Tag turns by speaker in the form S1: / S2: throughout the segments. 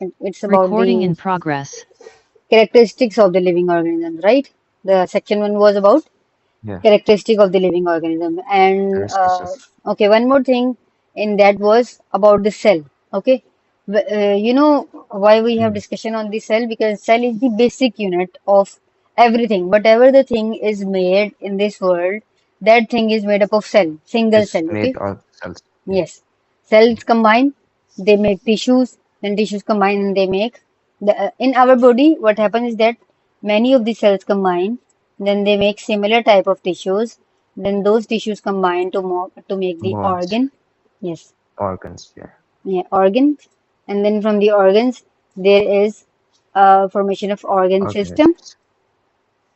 S1: It's about
S2: Recording
S1: the
S2: in progress.
S1: characteristics of the living organism, right? The section one was about
S3: Yeah.
S1: characteristic of the living organism. And
S3: Characteristics of.
S1: okay, one more thing in that was about the cell. Okay, you know why we have
S3: Mhm.
S1: discussion on the cell? Because cell is the basic unit of everything. Whatever the thing is made in this world, that thing is made up of cell, single
S3: Is
S1: cell.
S3: made
S1: Okay,
S3: of cells. Yeah.
S1: yes, cells combine, they make tissues, then tissues combine and they make in our body. What happens is that many of the cells combine, then they make similar type of tissues, then those tissues combine to make the
S3: Mold
S1: organ. Yes,
S3: organs. Yeah.
S1: yeah, organs, and then from the organs there is formation of organ system,
S3: Organisms.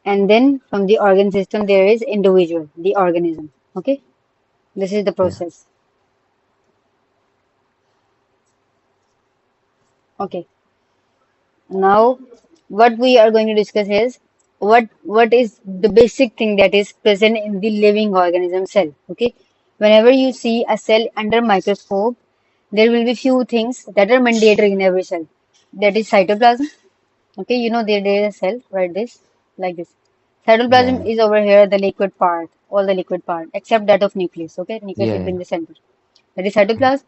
S1: and then from the organ system there is individual, the organism. Okay, this is the
S3: Yeah.
S1: process. Okay. Now, what we are going to discuss is what is the basic thing that is present in the living organism cell. Okay, whenever you see a cell under microscope, there will be few things that are mandatory in every cell. That is cytoplasm. Okay, you know there is a cell, right? This like this. Cytoplasm
S3: Yeah.
S1: is over here, the liquid part, all the liquid part, except that of nucleus. Okay, nucleus will be
S3: Yeah.
S1: in the center. That is cytoplasm.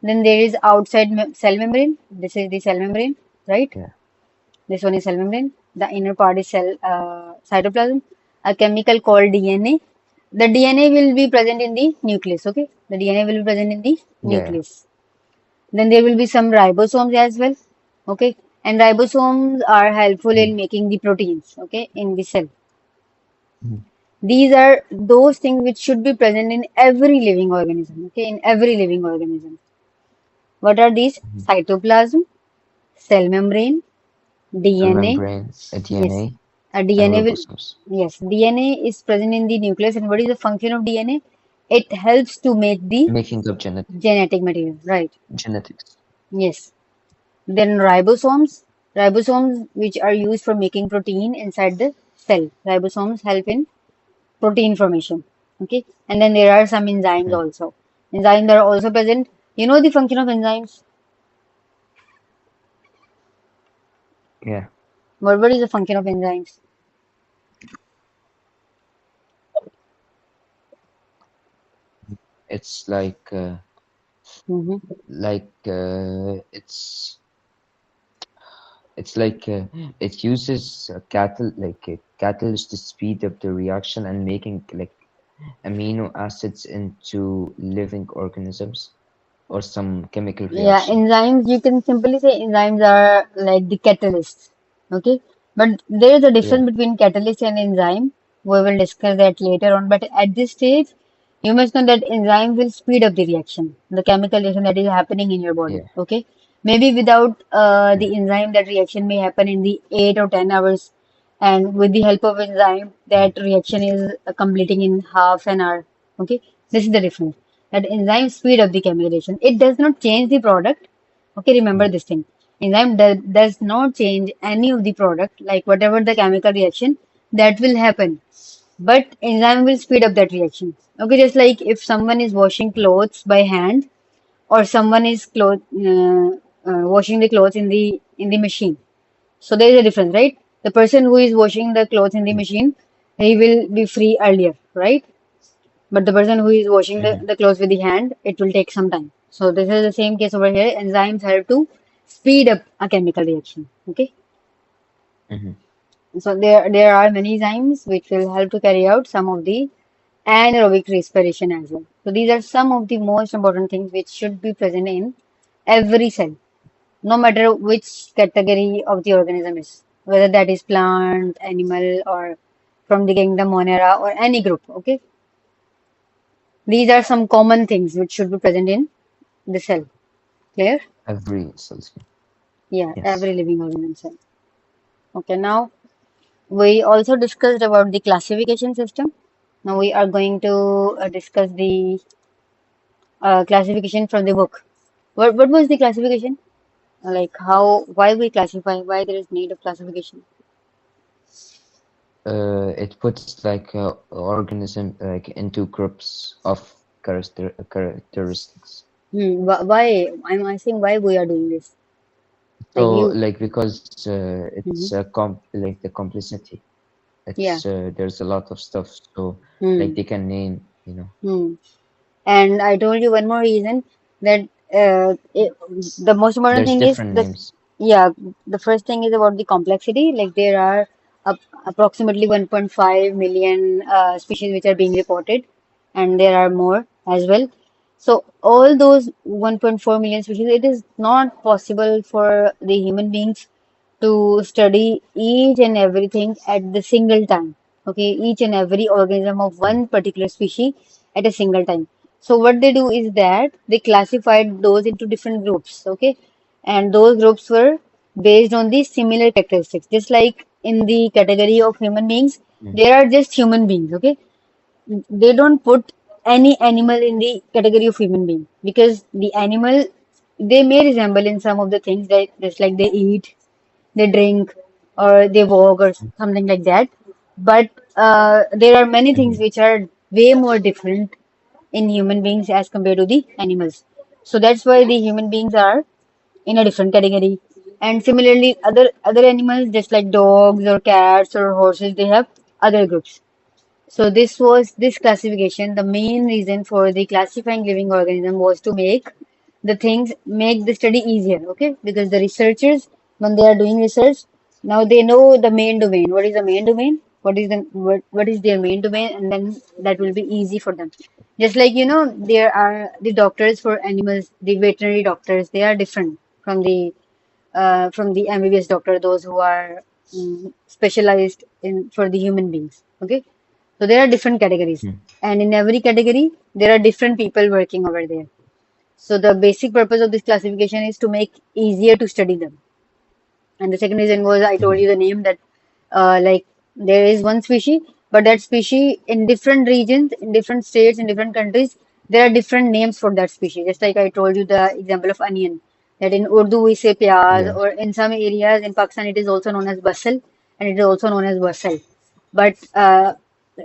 S1: Then there is outside cell membrane. This is the cell membrane, right?
S3: Yeah.
S1: This one is cell membrane. The inner part is cytoplasm. A chemical called DNA. The DNA will be present in the nucleus. Okay, the DNA will be present in the
S3: Yeah.
S1: nucleus. Then there will be some ribosomes as well. Okay, and ribosomes are helpful in
S3: Mhm.
S1: making the proteins. Okay, in the cell.
S3: Mhm.
S1: These are those things which should be present in every living organism. Okay, in every living organism. What are these?
S3: Mhm.
S1: Cytoplasm, cell membrane,
S3: Cell
S1: DNA.
S3: membrane, a
S1: Yes,
S3: DNA,
S1: a
S3: and
S1: DNA will.
S3: ribosomes.
S1: Yes, DNA is present in the nucleus, and what is the function of DNA? It helps to make the
S3: Making up
S1: genetic material, right?
S3: genetics.
S1: Yes. Then ribosomes which are used for making protein inside the cell. Ribosomes help in protein formation. Okay, and then there are some enzymes
S3: Yeah.
S1: also. Enzymes are also present. You know the function of enzymes?
S3: Yeah.
S1: What is the function of enzymes?
S3: It's
S1: Mm-hmm.
S3: like it's like it uses a catalyst to speed up the reaction and making like amino acids into living organisms or some chemical
S1: Yeah,
S3: reaction.
S1: enzymes, you can simply say enzymes are like the catalysts. Okay. But there is a
S3: Yeah.
S1: difference between catalyst and enzyme. We will discuss that later on. But at this stage, you must know that enzyme will speed up the reaction, the chemical reaction that is happening in your body.
S3: Yeah.
S1: Okay. Maybe without
S3: Yeah.
S1: the enzyme, that reaction may happen in the 8 or 10 hours. And with the help of enzyme,
S3: Mhm.
S1: that reaction is completing in half an hour. Okay. This is the difference that enzyme speed up the chemical reaction. It does not change the product. Okay, remember
S3: Mhm.
S1: this thing. Enzyme does not change any of the product, like whatever the chemical reaction that will happen. But enzyme will speed up that reaction. Okay, just like if someone is washing clothes by hand or someone is washing the clothes in the machine. So there is a difference, right? The person who is washing the clothes in the
S3: Yeah.
S1: machine, he will be free earlier, right? But the person who is washing
S3: Mhm.
S1: the clothes with the hand, it will take some time. So this is the same case over here. Enzymes help to speed up a chemical reaction. Okay.
S3: Mhm.
S1: So there are many enzymes which will help to carry out some of the anaerobic respiration as well. So these are some of the most important things which should be present in every cell, no matter which category of the organism is, whether that is plant, animal, or from the kingdom Monera or any group. Okay. These are some common things which should be present in the cell. Clear?
S3: Every cells.
S1: Yeah,
S3: Yes.
S1: every living organism cell. Okay, now we also discussed about the classification system. Now we are going to discuss the classification from the book. What was the classification? Like how, why we classify, why there is need of classification?
S3: It puts like organism like into groups of characteristics.
S1: Why? I'm asking why we are doing this. Like
S3: So
S1: you,
S3: like because
S1: hmm
S3: it's like the complexity.
S1: yeah.
S3: There's a lot of stuff. So like
S1: Hmm.
S3: they can name, you know,
S1: Hmm. And I told you one more reason that the most important
S3: there's
S1: thing is
S3: different
S1: that,
S3: names.
S1: yeah, the first thing is about the complexity. Like there are approximately 1.5 million species which are being reported, and there are more as well. So all those 1.4 million species, it is not possible for the human beings to study each and everything at the single time. Okay, each and every organism of
S3: Mm,
S1: one particular species at a single time. So what they do is that they classified those into different groups. Okay, and those groups were based on the similar characteristics. Just like in the category of human beings,
S3: mm,
S1: there are just human beings. Okay, they don't put any animal in the category of human being because the animal, they may resemble in some of the things that just like they eat, they drink, or they walk or something like that. But there are many things
S3: mhm,
S1: which are way more different in human beings as compared to the animals. So that's why the human beings are in a different category. And similarly, other animals, just like dogs or cats or horses, they have other groups. So this was this classification. The main reason for the classifying living organism was to make the study easier. Okay, because the researchers, when they are doing research, now they know the main domain. What is the main domain? What is their main domain? And then that will be easy for them. Just like there are the doctors for animals, the veterinary doctors. They are different from the MBBS doctor, those who are specialized in for the human beings. Okay, so there are different categories,
S3: mm.
S1: and in every category there are different people working over there. So the basic purpose of this classification is to make easier to study them. And the second reason was I told you the name that like there is one species, but that species in different regions, in different states, in different countries, there are different names for that species. Just like I told you the example of onion, that in Urdu we say pyaz,
S3: Yeah.
S1: or in some areas in Pakistan it is also known as basal, and it is also known as basal. But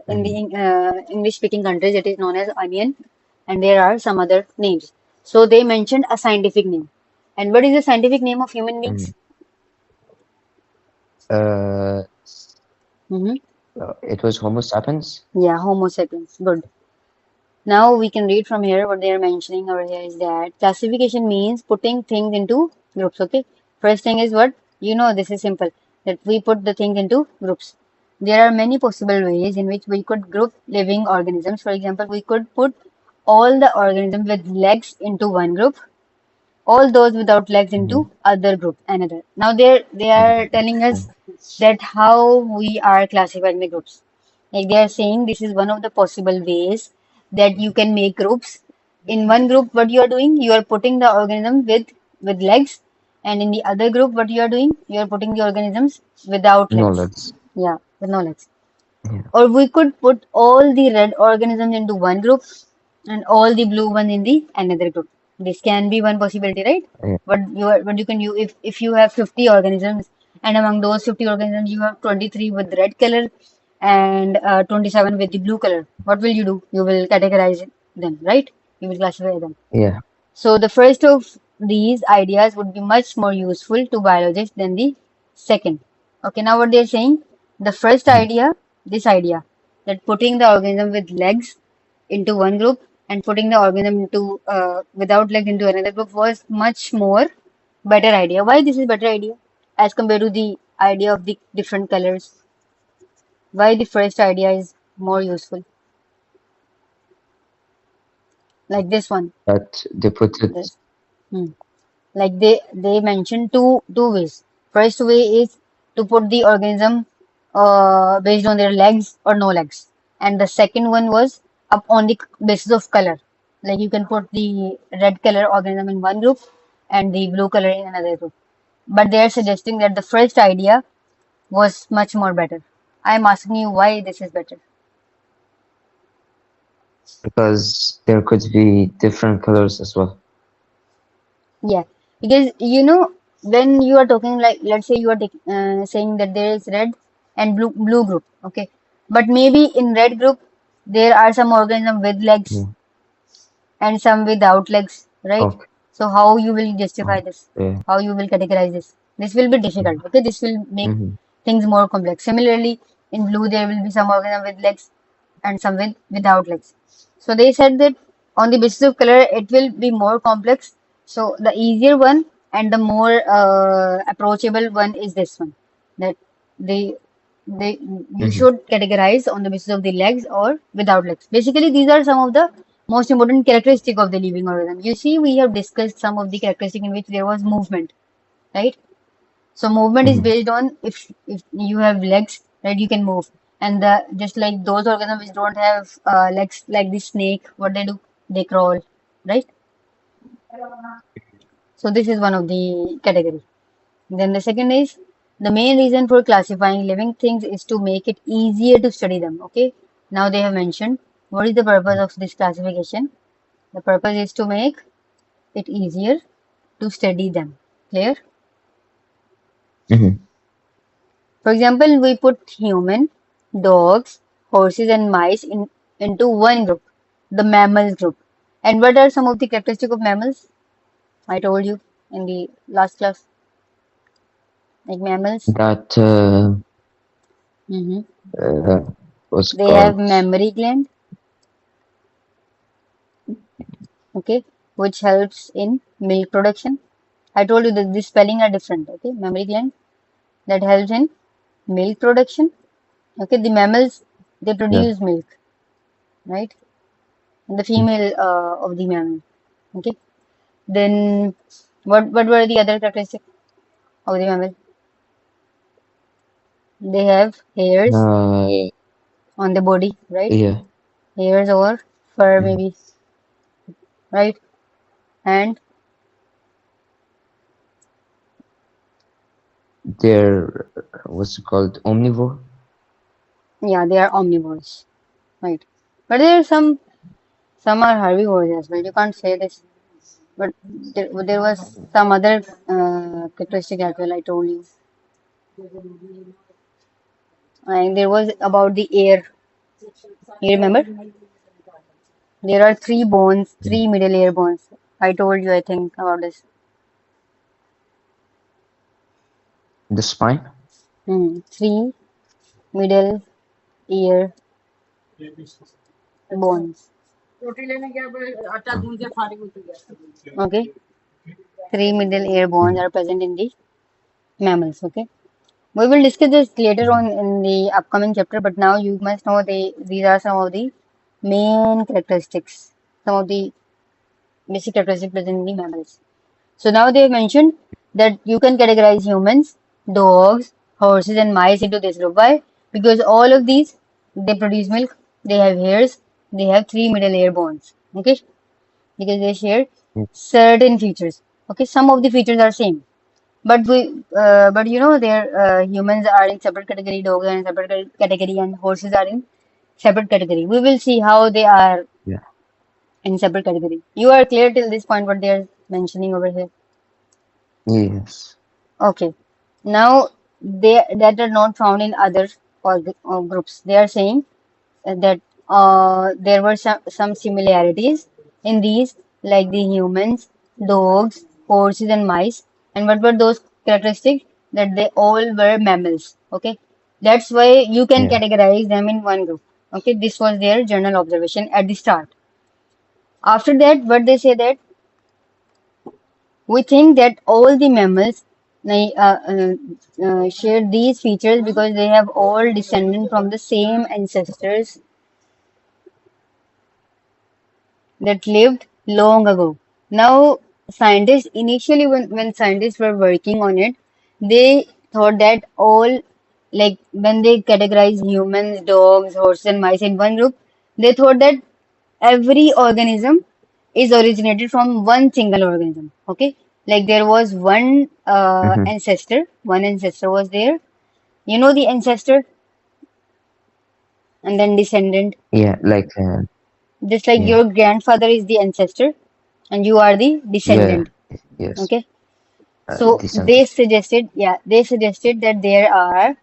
S1: in the
S3: Mhm,
S1: English-speaking countries, it is known as onion, and there are some other names. So they mentioned a scientific name. And what is the scientific name of human beings?
S3: mhm. Uh,
S1: Mm-hmm.
S3: it was Homo sapiens.
S1: Yeah, Homo sapiens. Good. Now we can read from here what they are mentioning over here is that classification means putting things into groups. Okay. First thing is what? This is simple. That we put the things into groups. There are many possible ways in which we could group living organisms. For example, we could put all the organisms with legs into one group, all those without legs into
S3: Mhm,
S1: other group, another. Now they are telling us
S3: mhm.
S1: that how we are classifying the groups. Like they are saying this is one of the possible ways that you can make groups. In one group, what you are doing, you are putting the organism with legs, and in the other group, what you are doing, you are putting the organisms without legs.
S3: Knowledge.
S1: Yeah, with no legs.
S3: Yeah.
S1: Or we could put all the red organisms into one group and all the blue one in the another group. This can be one possibility, right?
S3: Yeah.
S1: What you can use if you have 50 organisms, and among those 50 organisms you have 23 with red color and 27 with the blue color. What will you do? You will categorize them, right? You will classify them.
S3: Yeah.
S1: So the first of these ideas would be much more useful to biologists than the second. Okay, now what they're saying, the first
S3: Mhm.
S1: idea, this idea, that putting the organism with legs into one group and putting the organism into without legs into another group was much more better idea. Why this is better idea as compared to the idea of the different colors? Why the first idea is more useful? Like this one.
S3: But they put it.
S1: This. Hmm. Like they mentioned two ways. First way is to put the organism based on their legs or no legs, and the second one was up on the basis of color. Like you can put the red color organism in one group and the blue color in another group. But they are suggesting that the first idea was much more better. I'm asking you why this is better.
S3: Because there could be different colors as well.
S1: Yeah, because when you are talking, like let's say you are saying that there is red and blue group, okay, but maybe in red group there are some organism with legs
S3: Yeah.
S1: and some without legs, right?
S3: Okay.
S1: So how you will justify
S3: Oh,
S1: this?
S3: yeah.
S1: How you will categorize this? This will be difficult. Okay, this will make
S3: Mm-hmm.
S1: things more complex. Similarly, in blue there will be some organism with legs and some without legs. So they said that on the basis of color it will be more complex. So the easier one and the more approachable one is this one. That they they you
S3: Mm-hmm.
S1: should categorize on the basis of the legs or without legs. Basically, these are some of the most important characteristic of the living organism. You see, we have discussed some of the characteristic in which there was movement, right? So movement is
S3: Mm-hmm.
S1: based on if you have legs, right, you can move. And the just like those organisms which don't have legs, like the snake, what they do, they crawl, right? So this is one of the category. Then the second is the main reason for classifying living things is to make it easier to study them. Okay. Now they have mentioned what is the purpose of this classification. The purpose is to make it easier to study them. Clear?
S3: Mm-hmm.
S1: For example, we put human, dogs, horses, and mice into one group, the mammals group. And what are some of the characteristics of mammals? I told you in the last class, like mammals.
S3: That
S1: hmm
S3: uh, was
S1: They have
S3: called.
S1: mammary gland, okay, which helps in milk production. I told you that the spelling are different, okay. Mammary gland that helps in milk production. Okay, the mammals they
S3: Yeah.
S1: produce milk, right? The female of the mammal. Okay. Then what were the other characteristics of the mammal? They have hairs
S3: Uh,
S1: on the body, right?
S3: yeah.
S1: Hairs or fur
S3: Mm.
S1: maybe, right? And
S3: There what's it called omnivore.
S1: yeah, they are omnivores, right? But there are some are herbivores as well. You can't say this, but there was some other characteristic as well. I told you, and there was about the air. You remember? There are three bones,
S3: Mm.
S1: three middle ear bones. I told you, I think, about this.
S3: The spine.
S1: Three middle ear bones. Okay. Three middle ear bones
S3: Mm.
S1: are present in the mammals. Okay. We will discuss this later on
S3: Mm.
S1: in the upcoming chapter, but now you must know these are some of the main characteristics, some of the basic characteristics present in the mammals. So now they have mentioned that you can categorize humans, dogs, horses, and mice into this group. Why? Because all of these they produce milk, they have hairs, they have three middle ear bones. Okay, because they share
S3: Mm.
S1: certain features. Okay, some of the features are same, but you know, their humans are in separate category, dogs are in separate category, and horses are in separate category. We will see how they are
S3: Yeah.
S1: in separate category. You are clear till this point what they are mentioning over here.
S3: Yes.
S1: Okay. Now they that are not found in other groups. They are saying that there were some similarities in these, like the humans, dogs, horses, and mice. And what were those characteristics? That they all were mammals. Okay. That's why you can
S3: Yeah.
S1: categorize them in one group. Okay. This was their general observation at the start. After that, what they say that we think that all the mammals share these features because they have all descended from the same ancestors that lived long ago. Now, scientists initially, when scientists were working on it, they thought that all, like when they categorize humans, dogs, horses, and mice in one group, they thought that every organism is originated from one single organism. Okay, like there was
S3: Mm-hmm.
S1: one ancestor was there. You know the ancestor, and then descendant.
S3: Yeah. Like
S1: Just like
S3: yeah.
S1: your grandfather is the ancestor, and you are the
S3: Yeah.
S1: descendant.
S3: Yes.
S1: Okay. So
S3: Descendant.
S1: they suggested that there are,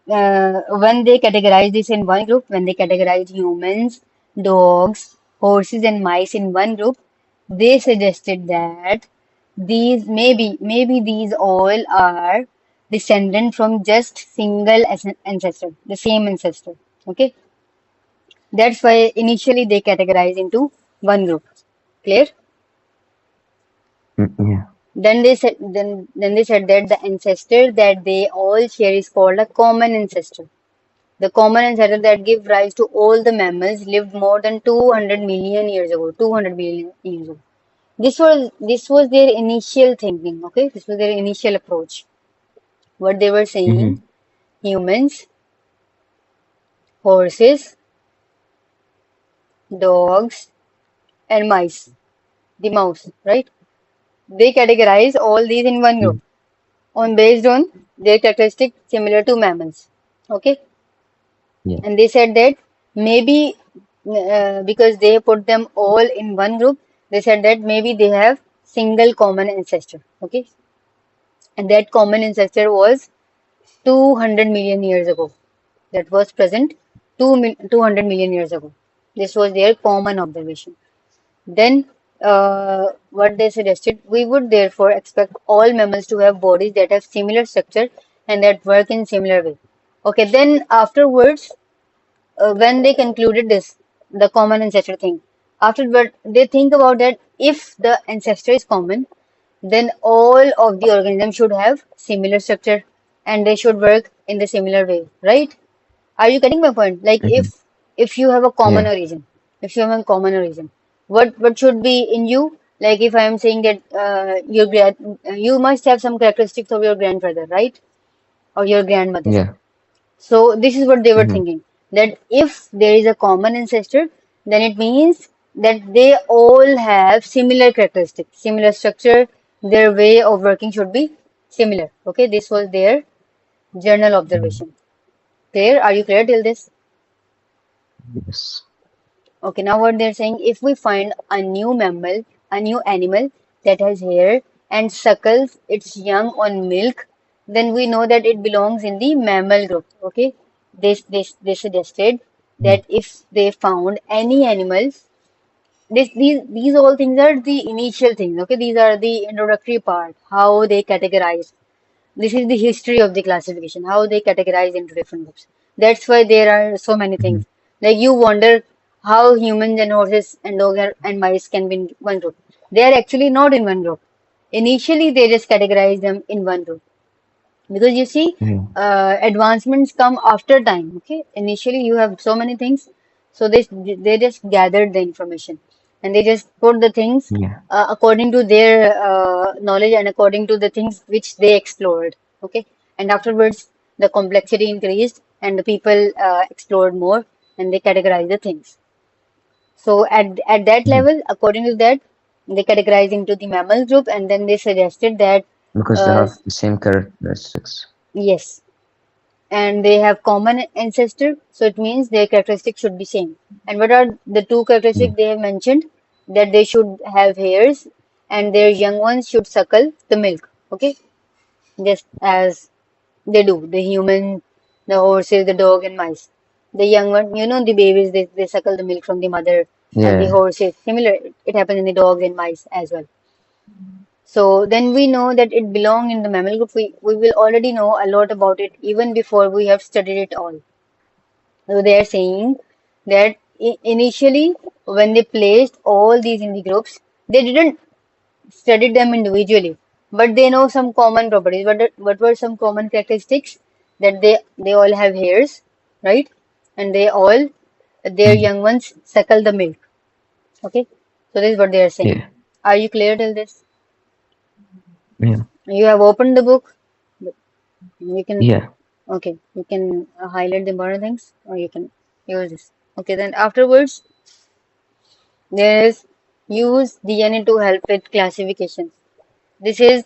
S1: when they categorize this in one group, when they categorize humans, dogs, horses, and mice in one group, They suggested that maybe these all are descendant from just single ancestor, the same ancestor. Okay, that's why initially they categorize into one group. Clear?
S3: Yeah.
S1: Then they said that the ancestor that they all share is called a common ancestor. The common ancestor that give rise to all the mammals lived more than 200 million years ago. 200 million years ago. This was their initial thinking. Okay, this was their initial approach. What they were saying:
S3: Mm-hmm.
S1: humans, horses, dogs, and mice. The mouse, right? They categorize all these in one group on based on their characteristic similar to mammals. Okay,
S3: Yeah.
S1: and they said that maybe because they put them all in one group, they said that maybe they have single common ancestor. Okay, and that common ancestor was 200 million years ago. That was present 200 million years ago. This was their common observation. Then, what they suggested, we would therefore expect all mammals to have bodies that have similar structure and that work in similar way. Okay, then afterwards, when they concluded this, the common ancestor thing, afterward they think about that if the ancestor is common, then all of the organisms should have similar structure and they should work in the similar way, right? Are you getting my point? Like
S3: Mm-hmm.
S1: if you have a common
S3: Yeah.
S1: origin, if you have a common origin, what should be in you? Like if I am saying that you must have some characteristics of your grandfather, right? Or your grandmother.
S3: Yeah.
S1: So this is what they were
S3: Mm-hmm.
S1: thinking, that if there is a common ancestor, then it means that they all have similar characteristics, similar structure, their way of working should be similar. Okay, this was their journal
S3: Mm-hmm.
S1: observation. Clear? Are you clear till this?
S3: Yes.
S1: Okay, now what they're saying, if we find a new animal that has hair and suckles its young on milk, then we know that it belongs in the mammal group. Okay, they suggested
S3: Mm.
S1: that if they found any animals, these all things are the initial things. Okay, these are the introductory part, how they categorize. This is the history of the classification, how they categorize into different groups. That's why there are so many
S3: Mm-hmm.
S1: things. Like you wonder how humans and horses and dogs and mice can be in one group. They are actually not in one group. Initially, they just categorize them in one group. Because you see,
S3: Yeah.
S1: advancements come after time. Okay, initially you have so many things, so they just gathered the information and they just put the things
S3: Yeah.
S1: according to their knowledge and according to the things which they explored. Okay, and afterwards the complexity increased and the people explored more and they categorized the things. So at that
S3: Mm-hmm.
S1: level, according to that, they categorized into the mammal group and then they suggested that
S3: Because they
S1: uh,
S3: have the same characteristics.
S1: yes, and they have common ancestor, so it means their characteristics should be same. And what are the two
S3: Yeah.
S1: characteristics they have mentioned? That they should have hairs and their young ones should suckle the milk. Okay, just as they do, the human, the horses, the dog, and mice. The young one, the babies, they suckle the milk from the mother, and the
S3: Yeah.
S1: horses. Similar, it happens in the dogs and mice as well. So then we know that it belongs in the mammal group. We will already know a lot about it even before we have studied it all. So they are saying that initially, when they placed all these in the groups, they didn't study them individually, but they know some common properties. What were some common characteristics? That they all have hairs, right? And they all their
S3: Mm.
S1: young ones suckle the milk. Okay, so this is what they are saying.
S3: Yeah.
S1: Are you clear till this?
S3: Yeah.
S1: You have opened the book. You can
S3: Yeah.
S1: okay. You can highlight the important things, or you can use this. Okay, then afterwards there's use DNA to help with classification. This is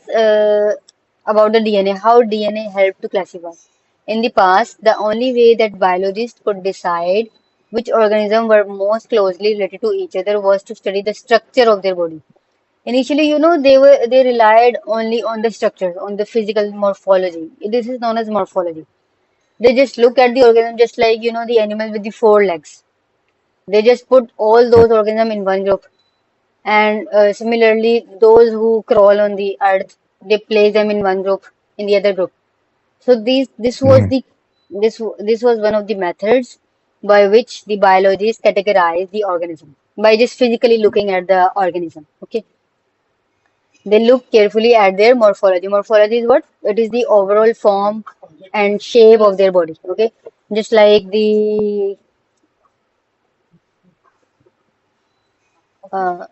S1: about the DNA, how DNA helped to classify. In the past, the only way that biologists could decide which organisms were most closely related to each other was to study the structure of their body. Initially, they relied only on the structure, on the physical morphology. This is known as morphology. They just look at the organism just like the animal with the four legs. They just put all
S3: Yeah.
S1: those organisms in one group And similarly, those who crawl on the earth, they place them in one group, in the other group. So
S3: Mhm.
S1: this was one of the methods by which the biologists categorize the organism by just physically looking at the organism. Okay, they look carefully at their morphology. Morphology is what? It is the overall form and shape of their body. Okay, just like uh,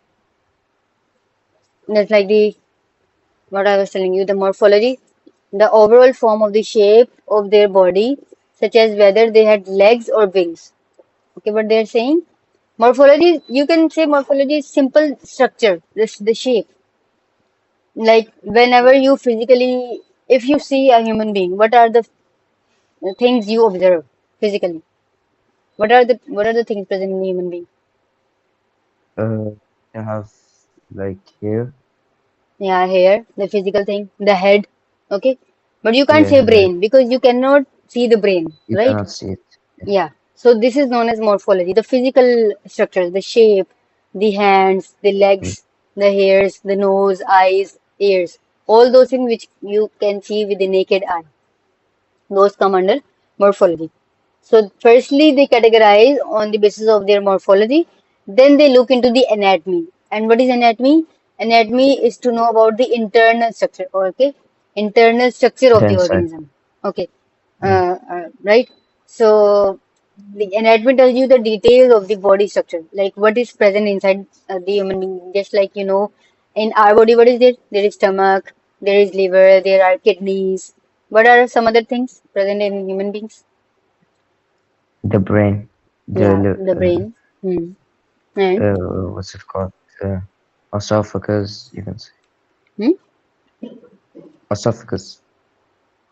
S1: just like the what I was telling you, the morphology, the overall form of the shape of their body, such as whether they had legs or wings. Okay, what they're saying? Morphology, you can say morphology is simple structure, the shape. Like whenever you physically, if you see a human being, what are the things you observe physically? What are the things present in a human being?
S3: Uh, I have like here.
S1: Yeah, hair, the physical thing, the head, okay? But you can't
S3: Yeah,
S1: say
S3: the
S1: brain because you cannot see the brain,
S3: you
S1: right?
S3: cannot see it. Yeah.
S1: Yeah. So this is known as morphology, the physical structures, the shape, the hands, the
S3: Mm.
S1: legs, the hairs, the nose, eyes, ears, all those things which you can see with the naked eye. Those come under morphology. So firstly, they categorize on the basis of their morphology. Then they look into the anatomy. And what is anatomy? Anatomy is to know about the internal structure. Okay, internal structure of
S3: The
S1: the
S3: inside.
S1: organism. Okay,
S3: Yeah.
S1: right. So the anatomy tells you the details of the body structure, like what is present inside the human being. Just like in our body, what is there? There is stomach, there is liver, there are kidneys. What are some other things present in human beings?
S3: The brain. The
S1: Yeah, the brain. Hmm. And
S3: what's it called? Uh, Esophagus. You can say
S1: hmm?
S3: esophagus.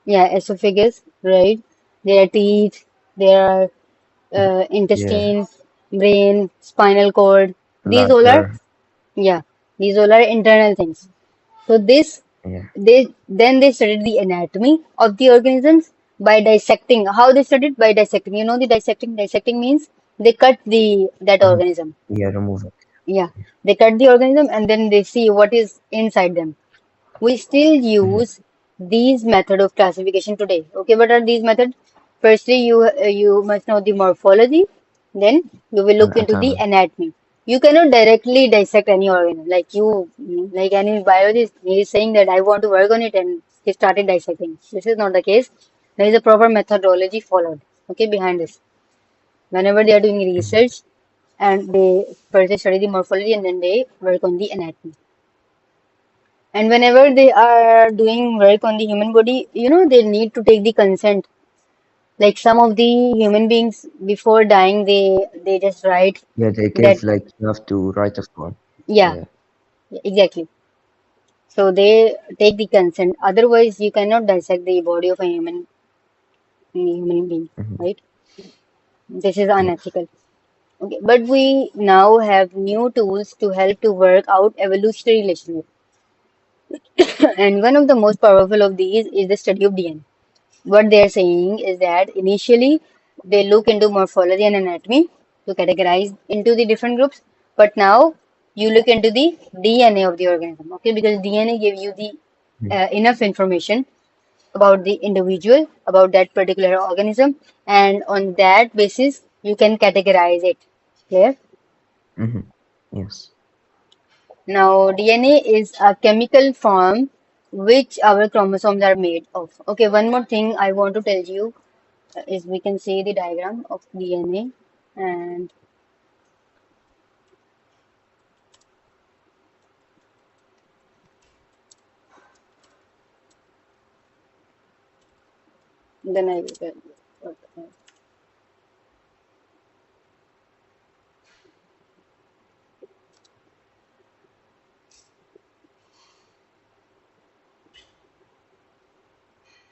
S1: Yeah, esophagus, right? There are teeth, there are
S3: Yeah.
S1: intestine, brain, spinal cord. These all are,
S3: Bladder.
S1: yeah, these all are internal things. So this,
S3: Yeah.
S1: they studied the anatomy of the organisms by dissecting. How they studied? By dissecting. You know the dissecting. Dissecting means they cut the that
S3: Mhm.
S1: organism.
S3: Yeah. Remove it.
S1: Yeah, they cut the organism and then they see what is inside them. We still
S3: Mhm.
S1: use these method of classification today. Okay, what are these methods? Firstly, you must know the morphology. Then you will
S3: And
S1: look into the
S3: anatomy.
S1: anatomy. You cannot directly dissect any organ. Like any biologist, he is saying that I want to work on it, and he started dissecting. This is not the case. There is a proper methodology followed. Okay, behind this. Whenever they are doing
S3: Mhm.
S1: research, and they first study the morphology and then they work on the anatomy. And whenever they are doing work on the human body, they need to take the consent. Like some of the human beings before dying, they just write
S3: Yeah. They
S1: that,
S3: give like you have to write a form.
S1: yeah,
S3: Yeah.
S1: exactly. So they take the consent. Otherwise, you cannot dissect the body of a human being,
S3: Mhm.
S1: right? This is
S3: Yes.
S1: unethical. Okay, but we now have new tools to help to work out evolutionary relationship. And one of the most powerful of these is the study of DNA. What they're saying is that initially they look into morphology and anatomy to categorize into the different groups, but now you look into the DNA of the organism, okay? Because DNA gives you the
S3: Mhm.
S1: enough information about the individual, about that particular organism, and on that basis you can categorize it. Clear?
S3: Mhm. Yes.
S1: Now, DNA is a chemical form which our chromosomes are made of. Okay, one more thing I want to tell you is we can see the diagram of DNA and then I will tell you.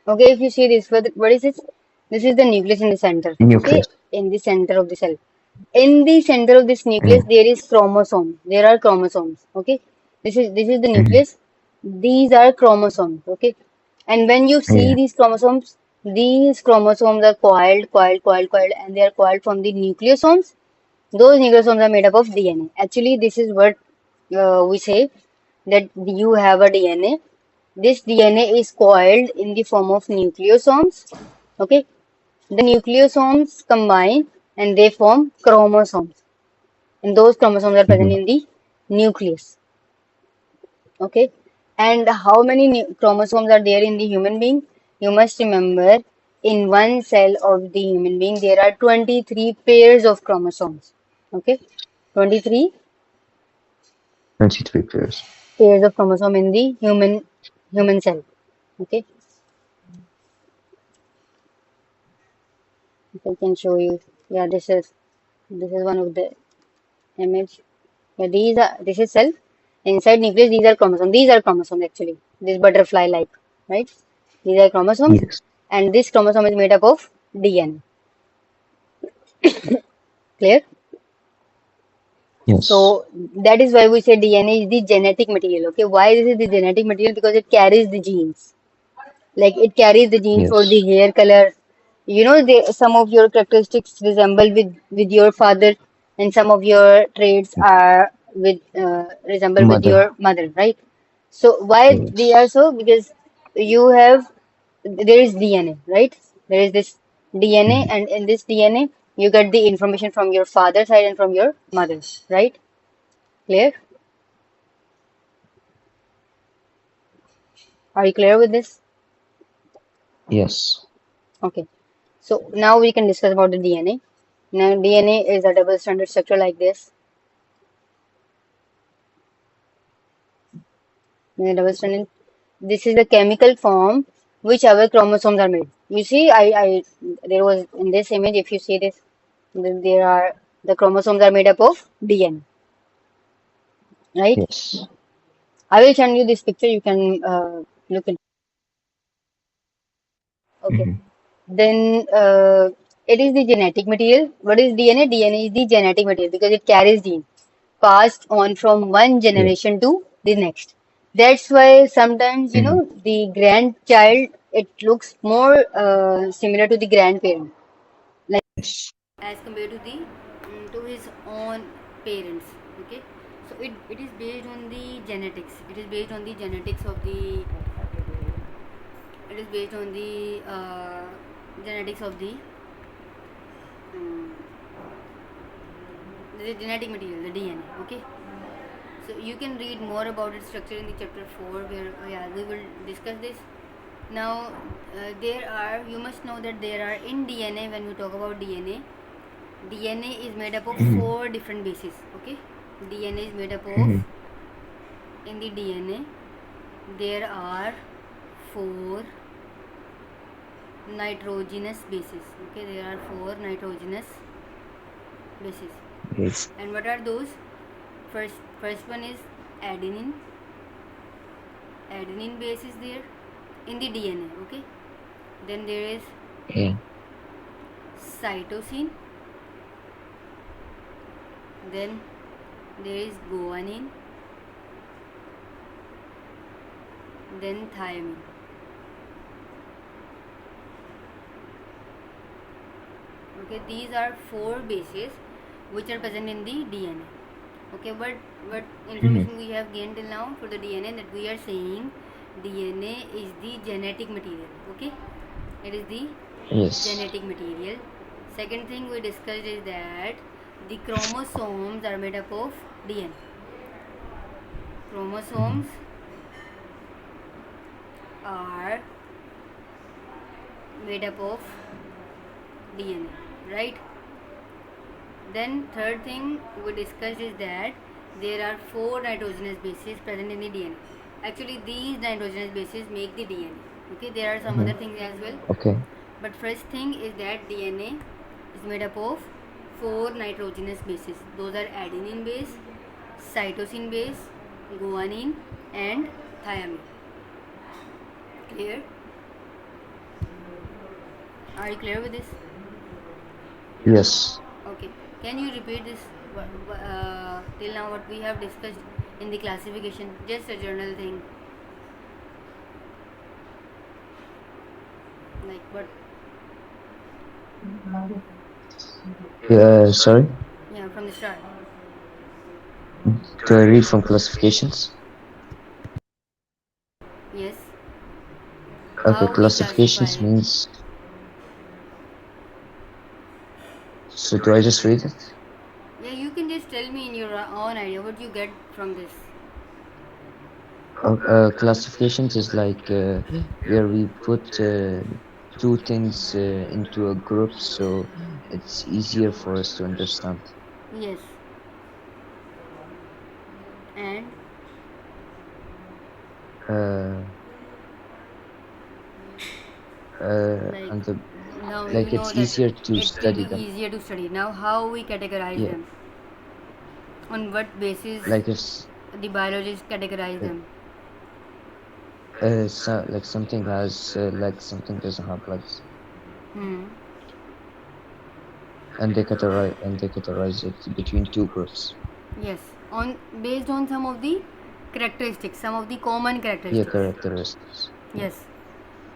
S1: Okay, if you see this, what is this? This is the nucleus in the center. Okay,
S3: Nucleus.
S1: in the center of the cell. In the center of this nucleus,
S3: Mhm.
S1: there is chromosome. There are chromosomes. Okay, this is the
S3: Mhm.
S1: nucleus. These are chromosomes. Okay, and when you see
S3: Yeah.
S1: these chromosomes are coiled, and they are coiled from the nucleosomes. Those nucleosomes are made up of DNA. Actually, this is what we say that you have a DNA. This DNA is coiled in the form of nucleosomes. Okay, the nucleosomes combine and they form chromosomes, and those chromosomes are present
S3: Mhm.
S1: in the nucleus. Okay, and how many chromosomes are there in the human being? You must remember, in one cell of the human being, there are 23 pairs of chromosomes. Okay, 23
S3: 23 pairs.
S1: pairs of chromosome in the human cell. Okay, if I can show you. Yeah, this is one of the image. Yeah, this is cell. Inside nucleus, these are chromosomes. These are chromosomes actually. This butterfly like, right? These are chromosomes,
S3: Yes.
S1: and this chromosome is made up of DNA. Clear?
S3: Yes.
S1: So that is why we say DNA is the genetic material. Okay, why is it the genetic material? Because it carries the genes. Like it carries the gene for the
S3: Yes.
S1: hair color. Some of your characteristics resemble with your father, and some of your traits are with resemble with
S3: Mother.
S1: your mother, right? So why they are
S3: Yes.
S1: so? Because you have there is DNA, right? There is this DNA,
S3: Mhm.
S1: and in this DNA you get the information from your father's side and from your mother's, right? Clear? Are you clear with this?
S3: Yes.
S1: Okay. So now we can discuss about the DNA. Now DNA is a double stranded structure like this. In a double stranded, this is the chemical form which our chromosomes are made. You see, there was in this image. If you see this, there are the chromosomes are made up of DNA, right?
S3: Yes.
S1: I will send you this picture. You can look at. Okay.
S3: Mhm.
S1: Then it is the genetic material. What is DNA? DNA is the genetic material because it carries genes passed on from one
S3: Yes.
S1: generation to the next. That's why sometimes
S3: Mhm.
S1: the grandchild it looks more similar to the grandparent, like
S3: Yes.
S1: as compared to the to his own parents. Okay, so it is based on the genetics. It is based on the genetics of the. It is based on the genetics of the um, the genetic material, the DNA. Okay, so you can read more about its structure in the chapter 4 where yeah we will discuss this. Now there are you must know that there are in DNA when we talk about DNA is made up of
S3: Mhm.
S1: four different bases. Okay, DNA is made up of
S3: Mhm.
S1: in the DNA there are four nitrogenous bases. Okay, there are four nitrogenous bases.
S3: Yes.
S1: And what are those? First one is adenine. Adenine base is there in the DNA. Okay. Then there is
S3: Yeah.
S1: cytosine. Then there is guanine. Then thymine. Okay, these are four bases which are present in the DNA. Okay, but what
S3: Mhm.
S1: information we have gained till now for the DNA that we are saying DNA is the genetic material. Okay, it is the
S3: Yes.
S1: genetic material. Second thing we discussed is that the chromosomes are made up of DNA.
S3: Mhm.
S1: Chromosomes are made up of DNA, right? Then third thing we discussed is that there are four nitrogenous bases present in the DNA. Actually, these nitrogenous bases make the DNA. Okay, there are some other
S3: Mhm.
S1: things as well.
S3: Okay.
S1: But first thing is that DNA is made up of four nitrogenous bases. Those are adenine base, cytosine base, guanine, and thymine. Clear? Are you clear with this?
S3: Yes.
S1: Okay. Can you repeat this till now what we have discussed in the classification? Just a journal thing, like what?
S3: Sorry.
S1: Yeah, from the start.
S3: Do I read from classifications?
S1: Yes.
S3: Okay,
S1: How we classify.
S3: classifications means. So do I just read it?
S1: Yeah, you can just tell me in your own idea what you get from this.
S3: Classifications is like where we put two things into a group, so it's easier for us to understand.
S1: Yes. And
S3: Uh,
S1: like
S3: and
S1: now you
S3: like
S1: know
S3: it's
S1: that
S3: easier to
S1: it will
S3: study
S1: be
S3: them.
S1: easier to study. Now, how we categorize
S3: Yeah,
S1: them? On what basis
S3: like if
S1: the biologists categorize
S3: like
S1: them?
S3: like something has legs, something doesn't have legs,
S1: Hmm.
S3: and they categorize it between two groups.
S1: Yes. On based on some of the characteristics, some of the common
S3: Yeah,
S1: characteristics.
S3: characteristics. Yeah,
S1: Yes.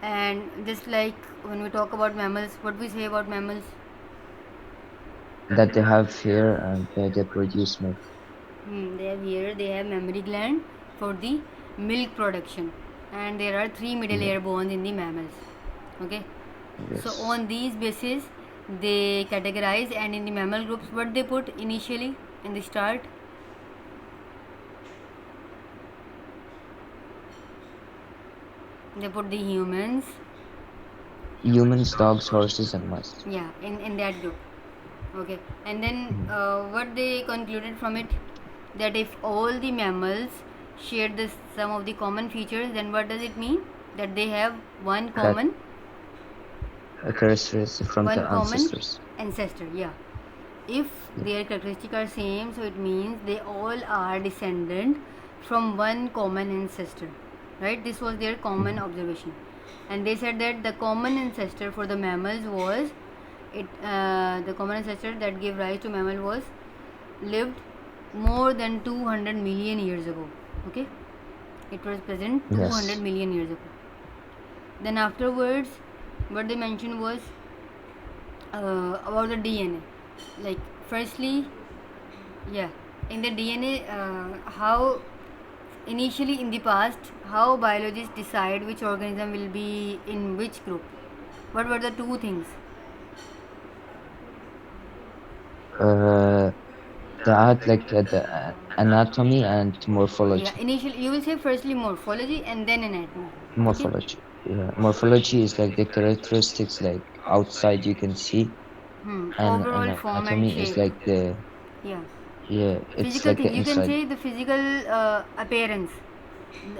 S1: And just like when we talk about mammals, what we say about mammals?
S3: that they have hair and they produce milk.
S1: They have here they have mammary gland for the milk production, and there are three middle
S3: Yeah,
S1: ear bones in the mammals. Okay, so
S3: yes.
S1: on these basis they categorize, and in the mammal groups, what they put initially in the start, they put the humans.
S3: Humans, dogs, horses, and mice.
S1: Yeah, in that group. Okay, and then
S3: Mhm.
S1: what they concluded from it, that if all the mammals share this some of the common features, then what does it mean? That they have one
S3: That
S1: common
S3: occurs from the
S1: one common
S3: ancestors.
S1: ancestor. Yeah, if
S3: Yeah.
S1: their characteristics are same, so it means they all are descendant from one common ancestor, right? This was their common
S3: Mhm.
S1: observation, and they said that the common ancestor for the mammals was the common ancestor that gave rise to mammal was lived more than 200 million years ago. Okay, it was present 200
S3: Yes.
S1: million years ago. Then afterwards, what they mentioned was about the DNA. Like, firstly, yeah, in the DNA, how initially in the past, how biologists decide which organism will be in which group. What were the two things?
S3: Uh, they add like the anatomy and
S1: Yeah,
S3: morphology.
S1: initially you will say firstly morphology and then anatomy. Okay.
S3: Morphology. Yeah. Morphology is like the characteristics like outside you can see, and
S1: Overall form and
S3: anatomy is
S1: shape.
S3: like the
S1: Yeah.
S3: yeah, it's
S1: Physical
S3: like
S1: thing.
S3: the
S1: You can
S3: inside.
S1: say the physical appearance.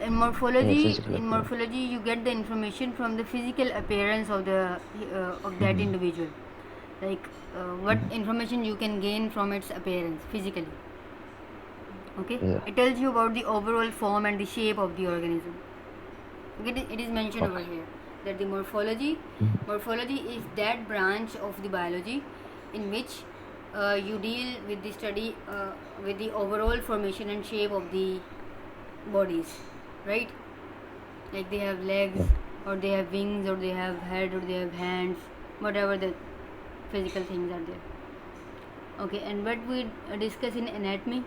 S1: In
S3: Yeah,
S1: morphology,
S3: physical appearance.
S1: you get the information from the physical appearance of that
S3: Hmm.
S1: individual. Like what
S3: Hmm.
S1: information you can gain from its appearance physically. Okay.
S3: Yeah.
S1: It tells you about the overall form and the shape of the organism. It is mentioned over
S3: Okay.
S1: here that the
S3: Mhm.
S1: morphology is that branch of the biology in which you deal with the study with the overall formation and shape of the bodies, right? Like they have legs,
S3: Yeah.
S1: or they have wings, or they have head, or they have hands, whatever the physical things are there. Okay, and what we discuss in anatomy.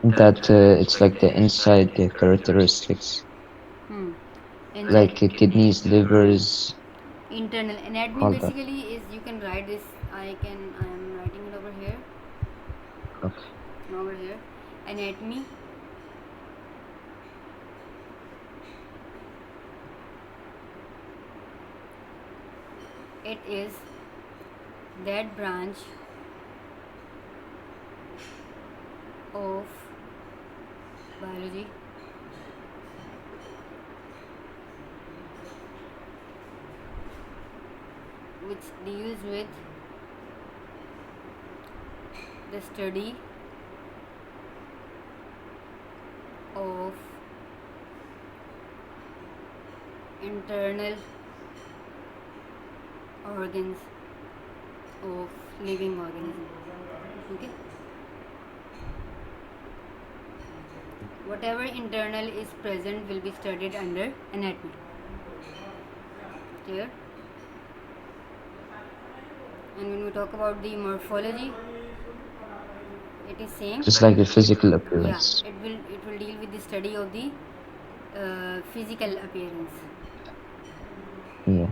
S3: That it's like the inside the characteristics,
S1: Hmm. Inside.
S3: like kidneys, livers,
S1: Internal anatomy
S3: all that.
S1: basically is, you can write this. I am writing it over here.
S3: Okay.
S1: Over here, anatomy it is that branch of biology which deals with the study of internal organs of living organism. Okay, whatever internal is present will be studied under anatomy. Clear? And when we talk about the morphology, it is same,
S3: just
S1: but
S3: like the physical
S1: yeah,
S3: appearance.
S1: it will deal with the study of the physical appearance,
S3: Yeah.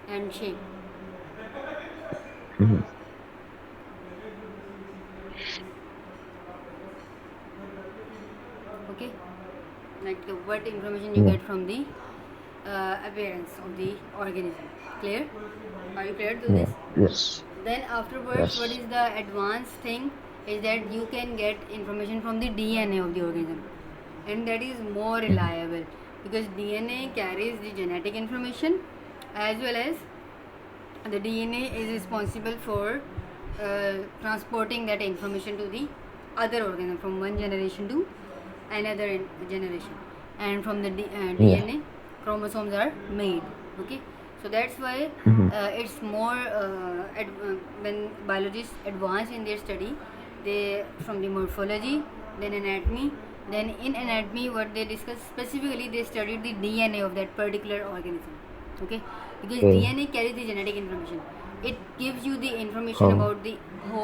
S1: and shape.
S3: Hmm.
S1: Okay, like what information you
S3: Yeah.
S1: get from the appearance of the organism. Clear? Are you clear to
S3: Yeah.
S1: this?
S3: Yes.
S1: Then afterwards, what
S3: Yes.
S1: is the advanced thing is that you can get information from the DNA of the organism, and that is more
S3: Hmm.
S1: reliable because DNA carries the genetic information as well as the DNA is responsible for transporting that information to the other organism from one generation to another generation, and from the
S3: Yeah.
S1: DNA chromosomes are made. Okay, so that's why
S3: Hmm.
S1: it's more when biologists advance in their study, they from the morphology, then anatomy, then in anatomy what they discuss specifically, they studied the DNA of that particular organism. Okay, because
S3: Okay.
S1: DNA carries the genetic information, it gives you the information
S3: Oh.
S1: about the whole